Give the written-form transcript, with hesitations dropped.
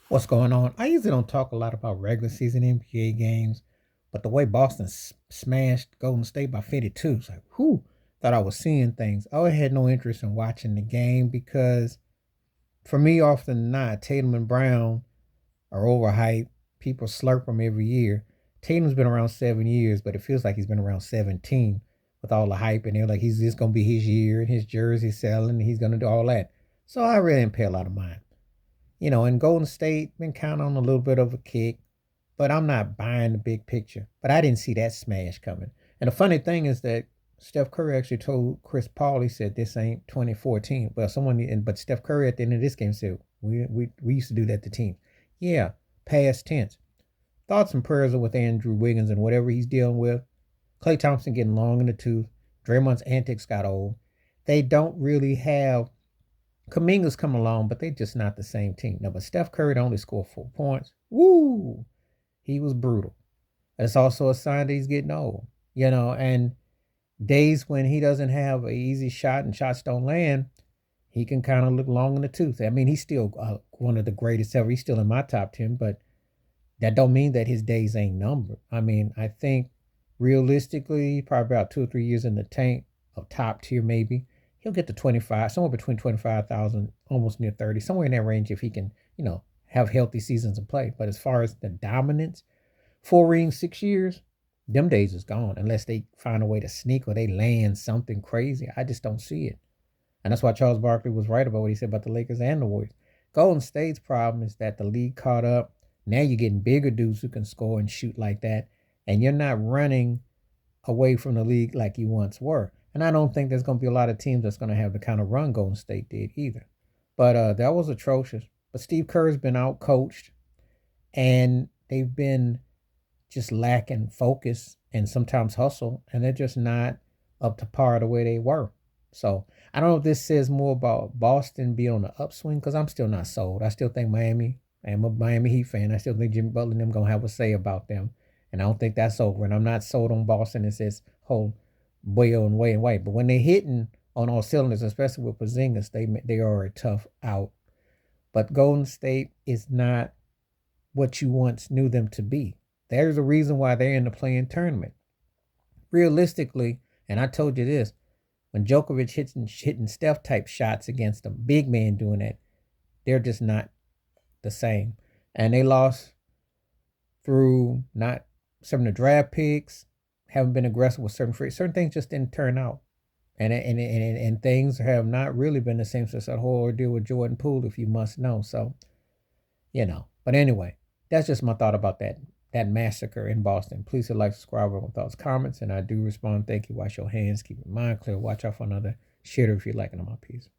What's going on? I usually don't talk a lot about regular season NBA games, but the way Boston smashed Golden State by 52, it's like, whew, thought I was seeing things. I had no interest in watching the game because for me, often than not, Tatum and Brown are overhyped. People slurp them every year. Tatum's been around 7 years, but it feels like he's been around 17 with all the hype, and they're like, he's just going to be his year and his jersey selling, and he's going to do all that. So I really didn't pay a lot of mind. And Golden State been kind of on a little bit of a kick, but I'm not buying the big picture. But I didn't see that smash coming. And the funny thing is that Steph Curry actually told Chris Paul, he said, this ain't 2014. Well, but Steph Curry at the end of this game said, we used to do that to teams. Yeah, past tense. Thoughts and prayers are with Andrew Wiggins and whatever he's dealing with. Klay Thompson getting long in the tooth. Draymond's antics got old. They don't really have Kaminga's come along, but they just not the same team. Now, but Steph Curry only scored 4 points. Woo! He was brutal. It's also a sign that he's getting old, and days when he doesn't have an easy shot and shots don't land, he can kind of look long in the tooth. I mean, he's still one of the greatest ever. He's still in my top 10, but that don't mean that his days ain't numbered. I mean, I think realistically, probably about 2 or 3 years in the tank of top tier, maybe he'll get to 25, somewhere between 25,000, almost near 30, somewhere in that range if he can, have healthy seasons of play. But as far as the dominance, 4 rings, 6 years, them days is gone unless they find a way to sneak or they land something crazy. I just don't see it. And that's why Charles Barkley was right about what he said about the Lakers and the Warriors. Golden State's problem is that the league caught up. Now you're getting bigger dudes who can score and shoot like that, and you're not running away from the league like you once were. And I don't think there's going to be a lot of teams that's going to have the kind of run Golden State did either. But that was atrocious. But Steve Kerr's been out coached, and they've been just lacking focus and sometimes hustle, and they're just not up to par the way they were. So I don't know if this says more about Boston being on the upswing because I'm still not sold. I still think Miami. I'm a Miami Heat fan. I still think Jimmy Butler and them gonna have a say about them, and I don't think that's over. And I'm not sold on Boston. It says whole Boyle and Way and White, but when they're hitting on all cylinders, especially with Porzingis, they are a tough out. But Golden State is not what you once knew them to be. There's a reason why they're in the playing tournament. Realistically, and I told you this, when Djokovic hitting Steph type shots against a big man doing that, they're just not the same. And they lost through not some of the draft picks, haven't been aggressive with certain things just didn't turn out. And things have not really been the same since that whole ordeal with Jordan Poole, if you must know. So, But anyway, that's just my thought about that massacre in Boston. Please hit like, subscribe, with thoughts, comments, and I do respond. Thank you. Wash your hands, keep your mind clear. Watch out for another shitter if you're liking my piece.